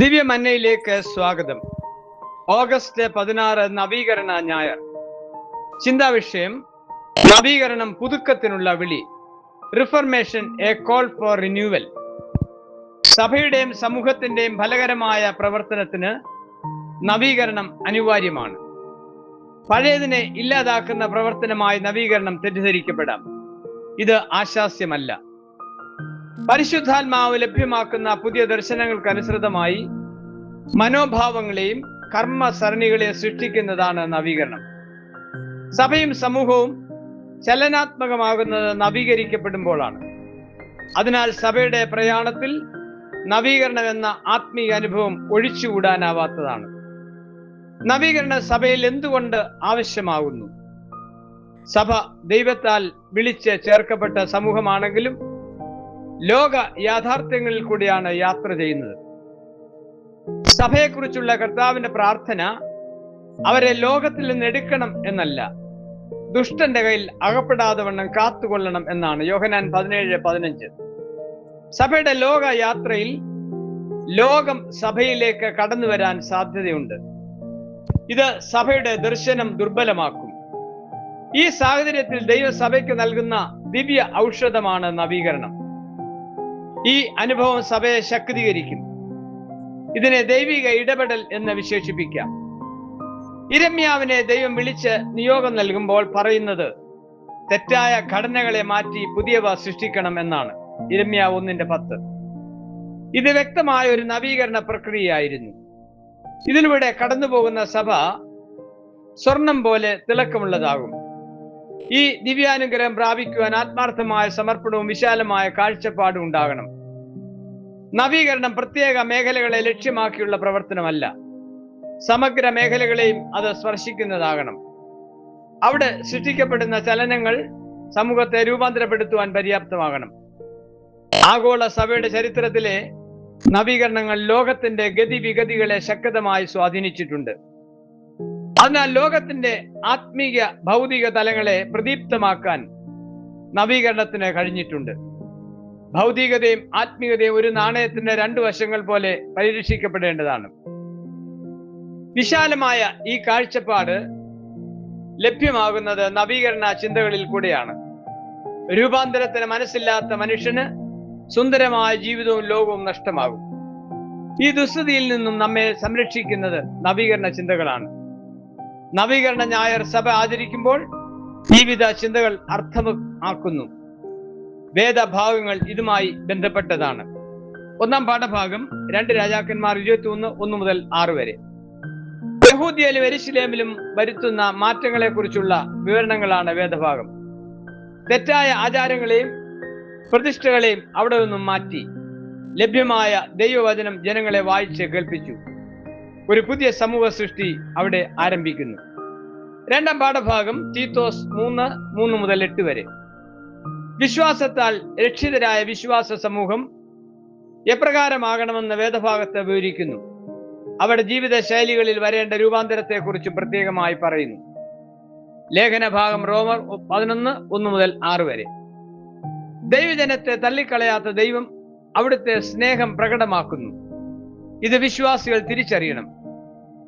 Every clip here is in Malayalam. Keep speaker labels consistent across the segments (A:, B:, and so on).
A: ദിവ്യമന്നയിലേക്ക് സ്വാഗതം. ഓഗസ്റ്റ് 16 നവീകരണ ഞായർ. ചിന്താവിഷയം: നവീകരണം പുതുക്കത്തിനുള്ള വിളി. Reformation, a call for renewal. സഭയുടെയും സമൂഹത്തിന്റെയും ഫലകരമായ പ്രവർത്തനത്തിന് നവീകരണം അനിവാര്യമാണ്. പഴയതിനെ ഇല്ലാതാക്കുന്ന പ്രവർത്തനമായി നവീകരണം തെറ്റിദ്ധരിക്കപ്പെടാം. ഇത് ആശാസ്യമല്ല. പരിശുദ്ധാത്മാവ് ലഭ്യമാക്കുന്ന പുതിയ ദർശനങ്ങൾക്കനുസൃതമായി മനോഭാവങ്ങളെയും കർമ്മസരണികളെയും സൃഷ്ടിക്കുന്നതാണ് നവീകരണം. സഭയും സമൂഹവും ചലനാത്മകമാകുന്നത് നവീകരിക്കപ്പെടുമ്പോഴാണ്. അതിനാൽ സഭയുടെ പ്രയാണത്തിൽ നവീകരണം എന്ന ആത്മീയ അനുഭവം ഒഴിച്ചുകൂടാനാവാത്തതാണ്. നവീകരണം സഭയിൽ എന്തുകൊണ്ട് ആവശ്യമാകുന്നു? സഭ ദൈവത്താൽ വിളിച്ച് ചേർക്കപ്പെട്ട സമൂഹമാണെങ്കിലും ലോക യാഥാർത്ഥ്യങ്ങളിൽ കൂടിയാണ് യാത്ര ചെയ്യുന്നത്. സഭയെക്കുറിച്ചുള്ള കർത്താവിന്റെ പ്രാർത്ഥന അവരെ ലോകത്തിൽ നിന്ന് എടുക്കണം എന്നല്ല, ദുഷ്ടന്റെ കയ്യിൽ അകപ്പെടാതെ വണ്ണം കാത്തുകൊള്ളണം എന്നാണ്. യോഹന്നാൻ 17:15. സഭയുടെ ലോക യാത്രയിൽ ലോകം സഭയിലേക്ക് കടന്നു വരാൻ സാധ്യതയുണ്ട്. ഇത് സഭയുടെ ദർശനം ദുർബലമാക്കും. ഈ സാഹചര്യത്തിൽ ദൈവസഭയ്ക്ക് നൽകുന്ന ദിവ്യ ഔഷധമാണ് നവീകരണം. ഈ അനുഭവം സഭയെ ശക്തീകരിക്കും. ഇതിനെ ദൈവിക ഇടപെടൽ എന്ന് വിശേഷിപ്പിക്കാം. യിരെമ്യാവിനെ ദൈവം വിളിച്ച് നിയോഗം നൽകുമ്പോൾ പറയുന്നത് തെറ്റായ ഘടനകളെ മാറ്റി പുതിയവ സൃഷ്ടിക്കണം എന്നാണ്. യിരെമ്യാവ് 1:10. ഇത് വ്യക്തമായ ഒരു നവീകരണ പ്രക്രിയയായിരുന്നു. ഇതിലൂടെ കടന്നുപോകുന്ന സഭ സ്വർണം പോലെ തിളക്കമുള്ളതാകും. ഈ ദിവ്യാനുഗ്രഹം പ്രാപിക്കുവാൻ ആത്മാർത്ഥമായ സമർപ്പണവും വിശാലമായ കാഴ്ചപ്പാടും ഉണ്ടാകണം. നവീകരണം പ്രത്യേക മേഖലകളെ ലക്ഷ്യമാക്കിയുള്ള പ്രവർത്തനമല്ല, സമഗ്ര മേഖലകളെയും അത് സ്പർശിക്കുന്നതാകണം. അവിടെ സൃഷ്ടിക്കപ്പെടുന്ന ചലനങ്ങൾ സമൂഹത്തെ രൂപാന്തരപ്പെടുത്തുവാൻ പര്യാപ്തമാകണം. ആഗോള സഭയുടെ ചരിത്രത്തിലെ നവീകരണങ്ങൾ ലോകത്തിന്റെ ഗതിവിഗതികളെ ശക്തമായി സ്വാധീനിച്ചിട്ടുണ്ട്. അതിനാൽ ലോകത്തിന്റെ ആത്മീയ ഭൗതിക തലങ്ങളെ പ്രദീപ്തമാക്കാൻ നവീകരണത്തിന് കഴിഞ്ഞിട്ടുണ്ട്. ഭൗതികതയും ആത്മീയതയും ഒരു നാണയത്തിന്റെ രണ്ടു വശങ്ങൾ പോലെ പരിരക്ഷിക്കപ്പെടേണ്ടതാണ്. വിശാലമായ ഈ കാഴ്ചപ്പാട് ലഭ്യമാകുന്നത് നവീകരണ ചിന്തകളിൽ കൂടെയാണ്. രൂപാന്തരത്തിന് മനസ്സില്ലാത്ത മനുഷ്യന് സുന്ദരമായ ജീവിതവും ലോകവും നഷ്ടമാകും. ഈ ദുസ്ഥിതിയിൽ നിന്നും നമ്മെ സംരക്ഷിക്കുന്നത് നവീകരണ ചിന്തകളാണ്. നവീകരണ ഞായർ സഭ ആചരിക്കുമ്പോൾ ജീവിത ചിന്തകൾ അർത്ഥമാക്കുന്നു. വേദഭാഗങ്ങൾ ഇതുമായി ബന്ധപ്പെട്ടതാണ്. ഒന്നാം പാഠഭാഗം 2 രാജാക്കന്മാർ 21:1-6 വരെ. യഹൂദ്യയിലും യെരുശലേമിലും വരുത്തുന്ന മാറ്റങ്ങളെ കുറിച്ചുള്ള വിവരണങ്ങളാണ് വേദഭാഗം. തെറ്റായ ആചാരങ്ങളെയും പ്രതിഷ്ഠകളെയും അവിടെ നിന്നും മാറ്റി ലഭ്യമായ ദൈവവചനം ജനങ്ങളെ വായിച്ച് കേൾപ്പിച്ചു. ഒരു പുതിയ സമൂഹ സൃഷ്ടി അവിടെ ആരംഭിക്കുന്നു. രണ്ടാം പാഠഭാഗം തീത്തോസ് 3:3-8 വരെ. വിശ്വാസത്താൽ രക്ഷിതരായ വിശ്വാസ സമൂഹം എപ്രകാരമാകണമെന്ന് വേദഭാഗത്ത് വിവരിക്കുന്നു. അവിടെ ജീവിത ശൈലികളിൽ വരേണ്ട രൂപാന്തരത്തെക്കുറിച്ച് പ്രത്യേകമായി പറയുന്നു. ലേഖനഭാഗം റോമർ 11:1-6 വരെ. ദൈവജനത്തെ തള്ളിക്കളയാത്ത ദൈവം അവിടുത്തെ സ്നേഹം പ്രകടമാക്കുന്നു. ഇത് വിശ്വാസികൾ തിരിച്ചറിയണം.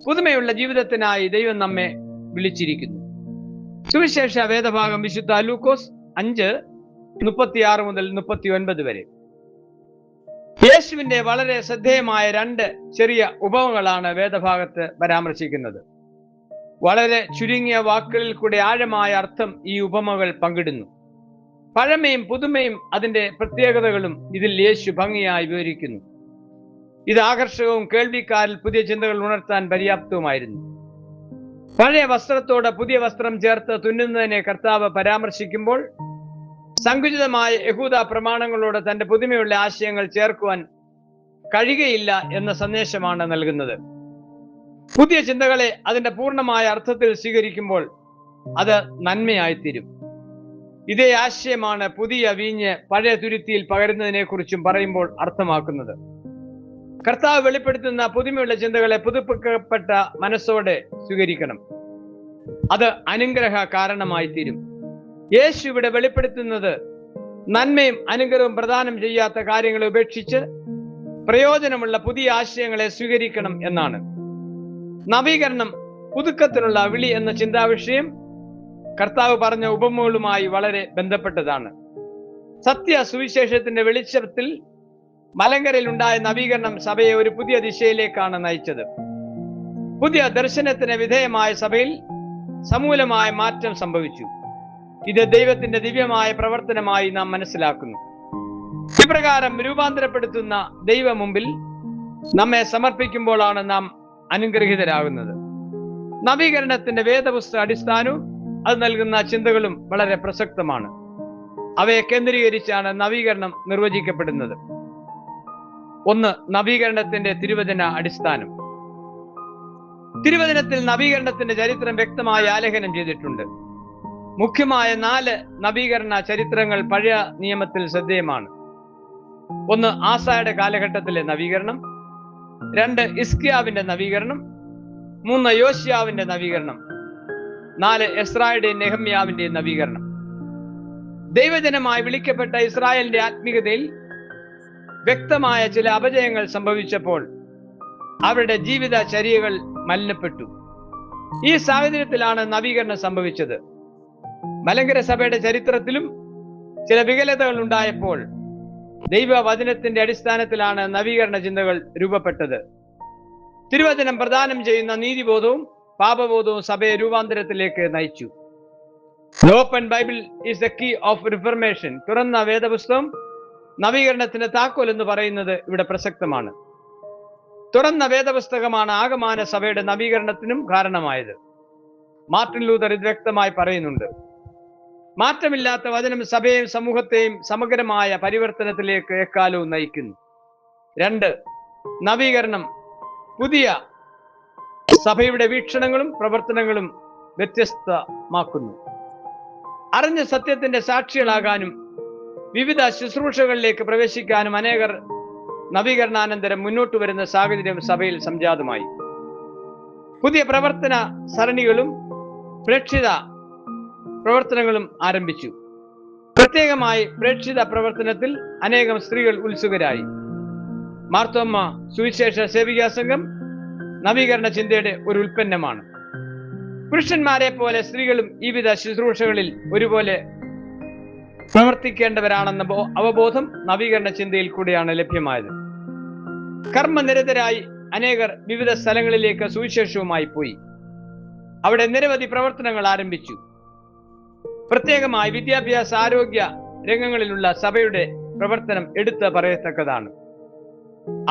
A: പുതുമയുള്ള ജീവിതത്തിനായി ദൈവം നമ്മെ വിളിച്ചിരിക്കുന്നു. സുവിശേഷ വേദഭാഗം വിശുദ്ധ ലൂക്കോസ് 5:36-39 വരെ. യേശുവിന്റെ വളരെ ശ്രദ്ധേയമായ 2 ചെറിയ ഉപമകളാണ് വേദഭാഗത്ത് പരാമർശിക്കുന്നത്. വളരെ ചുരുങ്ങിയ വാക്കുകളിൽ കൂടെ ആഴമായ അർത്ഥം ഈ ഉപമകൾ പങ്കിടുന്നു. പഴമയും പുതുമയും അതിന്റെ പ്രത്യേകതകളും ഇതിൽ യേശു ഭംഗിയായി വിവരിക്കുന്നു. ഇത് ആകർഷകവും കേൾവിക്കാരിൽ പുതിയ ചിന്തകൾ ഉണർത്താൻ പര്യാപ്തവുമായിരുന്നു. പഴയ വസ്ത്രത്തോട് പുതിയ വസ്ത്രം ചേർത്ത് തുന്നുന്നതിനെ കർത്താവ് പരാമർശിക്കുമ്പോൾ സങ്കുചിതമായ യഹൂദ പ്രമാണങ്ങളോട് തന്റെ പുതുമയുള്ള ആശയങ്ങൾ ചേർക്കുവാൻ കഴിയുകയില്ല എന്ന സന്ദേശമാണ് നൽകുന്നത്. പുതിയ ചിന്തകളെ അതിന്റെ പൂർണ്ണമായ അർത്ഥത്തിൽ സ്വീകരിക്കുമ്പോൾ അത് നന്മയായിത്തീരും. ഇതേ ആശയമാണ് പുതിയ വീഞ്ഞ് പഴയ തുരുത്തിയിൽ പകരുന്നതിനെ കുറിച്ചും പറയുമ്പോൾ അർത്ഥമാക്കുന്നത്. കർത്താവ് വെളിപ്പെടുത്തുന്ന പുതുമയുള്ള ചിന്തകളെ പുതുപ്പിക്കപ്പെട്ട മനസ്സോടെ സ്വീകരിക്കണം. അത് അനുഗ്രഹ കാരണമായി തീരും. യേശു ഇവിടെ വെളിപ്പെടുത്തുന്നത് നന്മയും അനുഗ്രഹവും പ്രദാനം ചെയ്യാത്ത കാര്യങ്ങളെ ഉപേക്ഷിച്ച് പ്രയോജനമുള്ള പുതിയ ആശയങ്ങളെ സ്വീകരിക്കണം എന്നാണ്. നവീകരണം പുതുക്കത്തിനുള്ള വിളി എന്ന ചിന്താവിഷയം കർത്താവ് പറഞ്ഞ ഉപമകളുമായി വളരെ ബന്ധപ്പെട്ടതാണ്. സത്യ സുവിശേഷത്തിന്റെ വെളിച്ചത്തിൽ മലങ്കരയിൽ ഉണ്ടായ നവീകരണം സഭയെ ഒരു പുതിയ ദിശയിലേക്കാണ് നയിച്ചത്. പുതിയ ദർശനത്തിന് വിധേയമായ സഭയിൽ സമൂലമായ മാറ്റം സംഭവിച്ചു. ഇത് ദൈവത്തിന്റെ ദിവ്യമായ പ്രവർത്തനമായി നാം മനസ്സിലാക്കുന്നു. ഇപ്രകാരം രൂപാന്തരപ്പെടുത്തുന്ന ദൈവ മുമ്പിൽ നമ്മെ സമർപ്പിക്കുമ്പോഴാണ് നാം അനുഗ്രഹീതരാകുന്നത്. നവീകരണത്തിന്റെ വേദപുസ്തക അടിസ്ഥാനവും അത് നൽകുന്ന ചിന്തകളും വളരെ പ്രസക്തമാണ്. അവയെ കേന്ദ്രീകരിച്ചാണ് നവീകരണം നിർവചിക്കപ്പെടുന്നത്. ഒന്ന്, നവീകരണത്തിന്റെ തിരുവചന അടിസ്ഥാനം. തിരുവചനത്തിൽ നവീകരണത്തിന്റെ ചരിത്രം വ്യക്തമായി ആലേഖനം ചെയ്തിട്ടുണ്ട്. മുഖ്യമായ 4 നവീകരണ ചരിത്രങ്ങൾ പഴയ നിയമത്തിൽ ശ്രദ്ധേയമാണ്. ഒന്ന്, ആസായുടെ കാലഘട്ടത്തിലെ നവീകരണം. 2, ഹിസ്കിയാവിന്റെ നവീകരണം. 3, യോശിയാവിന്റെ നവീകരണം. 4, എസ്രായുടെയും നെഹമ്യാവിന്റെയും നവീകരണം. ദൈവജനമായി വിളിക്കപ്പെട്ട ഇസ്രായേലിന്റെ ആത്മീയതയിൽ വ്യക്തമായ ചില അപജയങ്ങൾ സംഭവിച്ചപ്പോൾ അവരുടെ ജീവിതചര്യകൾ മലിനപ്പെട്ടു. ഈ സാഹചര്യത്തിലാണ് നവീകരണം സംഭവിച്ചത്. മലങ്കര സഭയുടെ ചരിത്രത്തിലും ചില വികലതകൾ ഉണ്ടായപ്പോൾ ദൈവവചനത്തിന്റെ അടിസ്ഥാനത്തിലാണ് നവീകരണ ചിന്തകൾ രൂപപ്പെട്ടത്. തിരുവചനം പ്രദാനം ചെയ്യുന്ന നീതിബോധവും പാപബോധവും സഭയെ രൂപാന്തരത്തിലേക്ക് നയിച്ചു. The open Bible is the key of reformation. തുറന്ന വേദപുസ്തകം നവീകരണത്തിന്റെ താക്കോൽ എന്ന് പറയുന്നത് ഇവിടെ പ്രസക്തമാണ്. തുറന്ന വേദപുസ്തകമാണ് ആഗമാന സഭയുടെ നവീകരണത്തിനും കാരണമായത്. മാർട്ടിൻ ലൂതർ ഇത് വ്യക്തമായി പറയുന്നുണ്ട്. മാറ്റമില്ലാത്ത വചനം സഭയെയും സമൂഹത്തെയും സമഗ്രമായ പരിവർത്തനത്തിലേക്ക് എക്കാലവും നയിക്കുന്നു. 2, നവീകരണം പുതിയ സഭയുടെ വീക്ഷണങ്ങളും പ്രവർത്തനങ്ങളും വ്യത്യസ്തമാക്കുന്നു. അറിഞ്ഞ സത്യത്തിന്റെ സാക്ഷികളാകാനും വിവിധ ശുശ്രൂഷകളിലേക്ക് പ്രവേശിക്കാനും അനേകർ നവീകരണാനന്തരം മുന്നോട്ട് വരുന്ന സാഹചര്യം സഭയിൽ സംജാതമായി. പുതിയ പ്രവർത്തന സരണികളും പ്രേക്ഷിത പ്രവർത്തനങ്ങളും ആരംഭിച്ചു. പ്രത്യേകമായി പ്രേക്ഷിത പ്രവർത്തനത്തിൽ അനേകം സ്ത്രീകൾ ഉത്സുകരായി. മാർത്തോമ്മ സുവിശേഷ സേവികാ സംഘം നവീകരണ ചിന്തയുടെ ഒരു ഉൽപ്പന്നമാണ്. പുരുഷന്മാരെ പോലെ സ്ത്രീകളും ഈ വിധ ശുശ്രൂഷകളിൽ ഒരുപോലെ പ്രവർത്തിക്കേണ്ടവരാണെന്ന അവബോധം നവീകരണ ചിന്തയിൽ കൂടെയാണ് ലഭ്യമായത്. കർമ്മനിരതരായി അനേകർ വിവിധ സ്ഥലങ്ങളിലേക്ക് സുവിശേഷവുമായി പോയി. അവിടെ നിരവധി പ്രവർത്തനങ്ങൾ ആരംഭിച്ചു. പ്രത്യേകമായി വിദ്യാഭ്യാസ ആരോഗ്യ രംഗങ്ങളിലുള്ള സഭയുടെ പ്രവർത്തനം എടുത്ത് പറയത്തക്കതാണ്.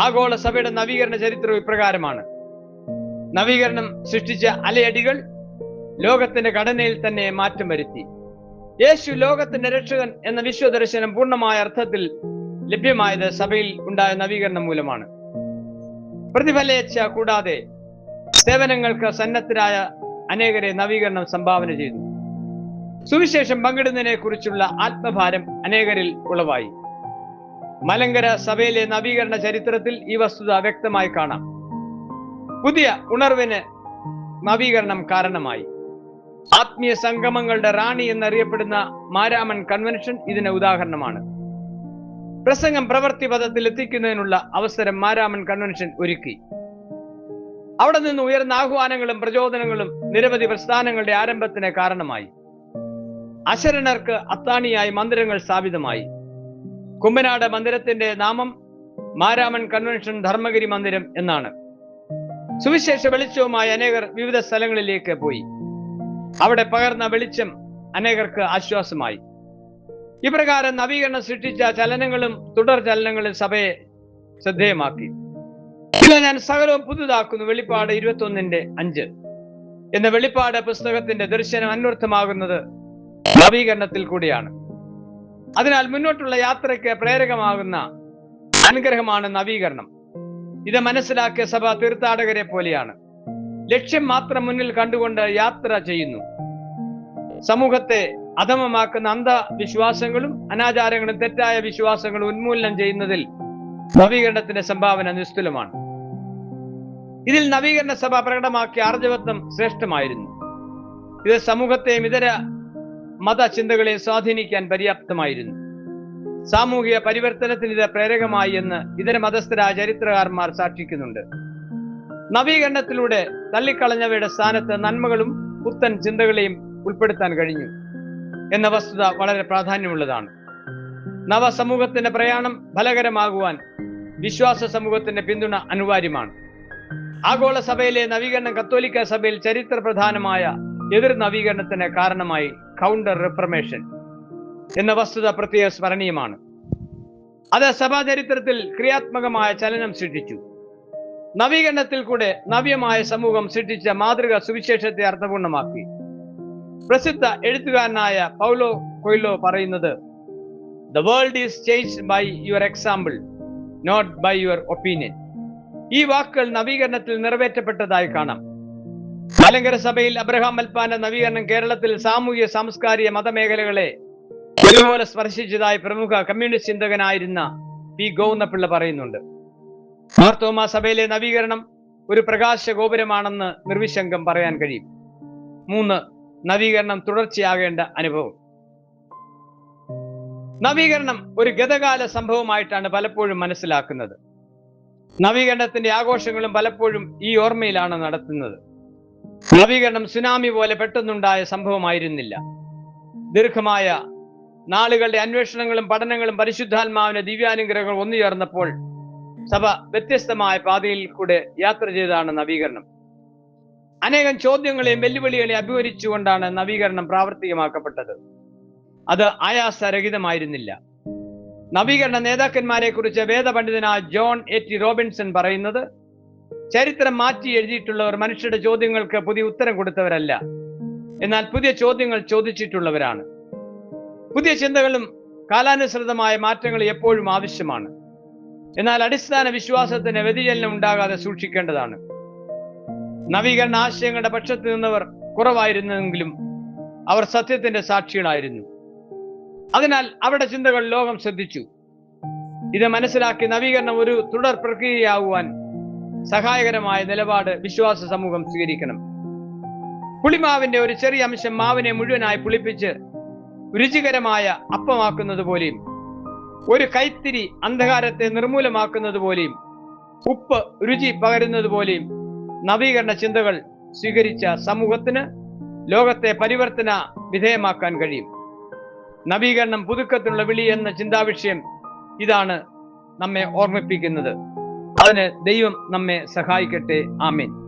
A: ആഗോള സഭയുടെ നവീകരണ ചരിത്രം ഇപ്രകാരമാണ്. നവീകരണം സൃഷ്ടിച്ച അലയടികൾ ലോകത്തിന്റെ ഘടനയിൽ തന്നെ മാറ്റം വരുത്തി. യേശു ലോകത്തിന്റെ രക്ഷകൻ എന്ന വിശ്വദർശനം പൂർണ്ണമായ അർത്ഥത്തിൽ ലഭ്യമായത് സഭയിൽ ഉണ്ടായ നവീകരണം മൂലമാണ്. പ്രതിഫലേച്ഛ കൂടാതെ സേവനങ്ങൾക്ക് സന്നദ്ധരായ അനേകരെ നവീകരണം സംഭാവന ചെയ്തു. സുവിശേഷം പങ്കിടുന്നതിനെ കുറിച്ചുള്ള ആത്മഭാരം അനേകരിൽ ഉളവായി. മലങ്കര സഭയിലെ നവീകരണ ചരിത്രത്തിൽ ഈ വസ്തുത വ്യക്തമായി കാണാം. പുതിയ ഉണർവിന് നവീകരണം കാരണമായി. ആത്മീയ സംഗമങ്ങളുടെ റാണി എന്നറിയപ്പെടുന്ന മാരാമൺ കൺവെൻഷൻ ഇതിന് ഉദാഹരണമാണ്. പ്രസംഗം പ്രവൃത്തി പദത്തിൽ എത്തിക്കുന്നതിനുള്ള അവസരം മാരാമൺ കൺവെൻഷൻ ഒരുക്കി. അവിടെ നിന്ന് ഉയർന്ന ആഹ്വാനങ്ങളും പ്രചോദനങ്ങളും നിരവധി പ്രസ്ഥാനങ്ങളുടെ ആരംഭത്തിന് കാരണമായി. അശരണർക്ക് അത്താണിയായി മന്ദിരങ്ങൾ സ്ഥാപിതമായി. കുമ്പനാട് മന്ദിരത്തിന്റെ നാമം മാരാമൺ കൺവെൻഷൻ ധർമ്മഗിരി മന്ദിരം എന്നാണ്. സുവിശേഷ വെളിച്ചവുമായി അനേകർ വിവിധ സ്ഥലങ്ങളിലേക്ക് പോയി. അവിടെ പകർന്ന വെളിച്ചം അനേകർക്ക് ആശ്വാസമായി. ഇപ്രകാരം നവീകരണം സൃഷ്ടിച്ച ചലനങ്ങളും തുടർ ചലനങ്ങളും സഭയെ ശ്രദ്ധേയമാക്കി. ഞാൻ സകലവും പുതുതാക്കുന്നു, വെളിപ്പാട് 21:5 എന്ന വെളിപ്പാട് പുസ്തകത്തിന്റെ ദർശനം അന്വർത്ഥമാകുന്നത് നവീകരണത്തിൽ കൂടിയാണ്. അതിനാൽ മുന്നോട്ടുള്ള യാത്രയ്ക്ക് പ്രേരകമാകുന്ന അനുഗ്രഹമാണ് നവീകരണം. ഇത് മനസ്സിലാക്കിയ സഭ തീർത്ഥാടകരെ പോലെയാണ്. ലക്ഷ്യം മാത്രം മുന്നിൽ കണ്ടുകൊണ്ട് യാത്ര ചെയ്യുന്നു. സമൂഹത്തെ അധമമാക്കുന്ന അന്ധവിശ്വാസങ്ങളും അനാചാരങ്ങളും തെറ്റായ വിശ്വാസങ്ങളും ഉന്മൂലനം ചെയ്യുന്നതിൽ നവീകരണത്തിന്റെ സംഭാവന നിസ്തുലമാണ്. ഇതിൽ നവീകരണ സഭ പ്രകടമാക്കിയ ആർജവത്വം ശ്രേഷ്ഠമായിരുന്നു. ഇത് സമൂഹത്തെയും ഇതര മതചിന്തകളെ സ്വാധീനിക്കാൻ പര്യാപ്തമായിരുന്നു. സാമൂഹിക പരിവർത്തനത്തിന് ഇത് പ്രേരകമായി എന്ന് ഇതര മതസ്ഥരായ ചരിത്രകാരന്മാർ സാക്ഷിക്കുന്നുണ്ട്. നവീകരണത്തിലൂടെ തള്ളിക്കളഞ്ഞവയുടെ സ്ഥാനത്ത് നന്മകളും പുത്തൻ ചിന്തകളെയും ഉൾപ്പെടുത്താൻ കഴിഞ്ഞു എന്ന വസ്തുത വളരെ പ്രാധാന്യമുള്ളതാണ്. നവസമൂഹത്തിന്റെ പ്രയാണം ഫലകരമാകുവാൻ വിശ്വാസ സമൂഹത്തിന്റെ പിന്തുണ അനിവാര്യമാണ്. ആഗോള സഭയിലെ നവീകരണം കത്തോലിക്ക സഭയിൽ ചരിത്ര പ്രധാനമായ എതിർ നവീകരണത്തിന് കാരണമായി കൗണ്ടർ റിഫർമേഷൻ എന്ന വസ്തുത പ്രത്യേക സ്മരണീയമാണ്. അത് സഭാ ചരിത്രത്തിൽ ക്രിയാത്മകമായ ചലനം സൃഷ്ടിച്ചു. നവീകരണത്തിൽ കൂടെ നവ്യമായ സമൂഹം സൃഷ്ടിച്ച മാതൃക സുവിശേഷത്തെ അർത്ഥപൂർണമാക്കി. പ്രസിദ്ധ എഴുത്തുകാരനായ പൗലോ കൊയ്ലോ പറയുന്നത്, "The world is changed by your example, not by your opinion." ഈ വാക്കുകൾ നവീകരണത്തിൽ നിറവേറ്റപ്പെട്ടതായി കാണാം. മലങ്കര സഭയിൽ അബ്രഹാം മൽപ്പാന്റെ നവീകരണം കേരളത്തിൽ സാമൂഹ്യ സാംസ്കാരിക മതമേഖലകളെ ഒരുപോലെ സ്പർശിച്ചതായി പ്രമുഖ കമ്മ്യൂണിസ്റ്റ് ചിന്തകനായിരുന്ന പി ഗോവിന്ദപിള്ള പറയുന്നുണ്ട്. മാർത്തോമാ സഭയിലെ നവീകരണം ഒരു പ്രകാശ ഗോപുരമാണെന്ന് നിർവിശങ്കം പറയാൻ കഴിയും. 3. നവീകരണം തുടർച്ചയാകേണ്ട അനുഭവം. നവീകരണം ഒരു ഗതകാല സംഭവമായിട്ടാണ് പലപ്പോഴും മനസ്സിലാക്കുന്നത്. നവീകരണത്തിന്റെ ആഘോഷങ്ങളും പലപ്പോഴും ഈ ഓർമ്മയിലാണ് നടത്തുന്നത്. നവീകരണം സുനാമി പോലെ പെട്ടെന്നുണ്ടായ സംഭവമായിരുന്നില്ല. ദീർഘമായ നാളുകളുടെ അന്വേഷണങ്ങളും പഠനങ്ങളും പരിശുദ്ധാത്മാവിന്റെ ദിവ്യാനുഗ്രഹങ്ങൾ ഒന്നുചേർന്നപ്പോൾ സഭ വ്യത്യസ്തമായ പാതയിൽ കൂടെ യാത്ര ചെയ്താണ് നവീകരണം. അനേകം ചോദ്യങ്ങളെയും വെല്ലുവിളികളെയും അഭിമുഖീകരിച്ചുകൊണ്ടാണ് നവീകരണം പ്രാവർത്തികമാക്കപ്പെട്ടത്. അത് ആയാസരഹിതമായിരുന്നില്ല. നവീകരണ നേതാക്കന്മാരെ കുറിച്ച് വേദപണ്ഡിതനായ ജോൺ എ.ടി. റോബിൻസൺ പറയുന്നത്, ചരിത്രം മാറ്റി എഴുതിയിട്ടുള്ളവർ മനുഷ്യരുടെ ചോദ്യങ്ങൾക്ക് പുതിയ ഉത്തരം കൊടുത്തവരല്ല, എന്നാൽ പുതിയ ചോദ്യങ്ങൾ ചോദിച്ചിട്ടുള്ളവരാണ്. പുതിയ ചിന്തകളും കാലാനുസൃതമായ മാറ്റങ്ങൾ എപ്പോഴും ആവശ്യമാണ്. എന്നാൽ അടിസ്ഥാന വിശ്വാസത്തിന് വ്യതിചലനം ഉണ്ടാകാതെ സൂക്ഷിക്കേണ്ടതാണ്. നവീകരണ ആശയങ്ങളുടെ പക്ഷത്ത് നിന്നവർ കുറവായിരുന്നെങ്കിലും അവർ സത്യത്തിന്റെ സാക്ഷികളായിരുന്നു. അതിനാൽ അവരുടെ ചിന്തകൾ ലോകം ശ്രദ്ധിച്ചു. ഇത് മനസ്സിലാക്കി നവീകരണം ഒരു തുടർ പ്രക്രിയയാകുവാൻ സഹായകരമായ നിലപാട് വിശ്വാസ സമൂഹം സ്വീകരിക്കണം. പുളിമാവിന്റെ ഒരു ചെറിയ അംശം മാവിനെ മുഴുവനായി പുളിപ്പിച്ച് രുചികരമായ അപ്പമാക്കുന്നത് പോലെയും ഒരു കൈത്തിരി അന്ധകാരത്തെ നിർമൂലമാക്കുന്നത് പോലെയും ഉപ്പ് രുചി പകരുന്നത് പോലെയും നവീകരണ ചിന്തകൾ സ്വീകരിച്ച സമൂഹത്തിന് ലോകത്തെ പരിവർത്തന വിധേയമാക്കാൻ കഴിയും. നവീകരണം പുതുക്കത്തിനുള്ള വിളി എന്ന ചിന്താവിഷയം ഇതാണ് നമ്മെ ഓർമ്മിപ്പിക്കുന്നത്. അതിന് ദൈവം നമ്മെ സഹായിക്കട്ടെ. ആമേൻ.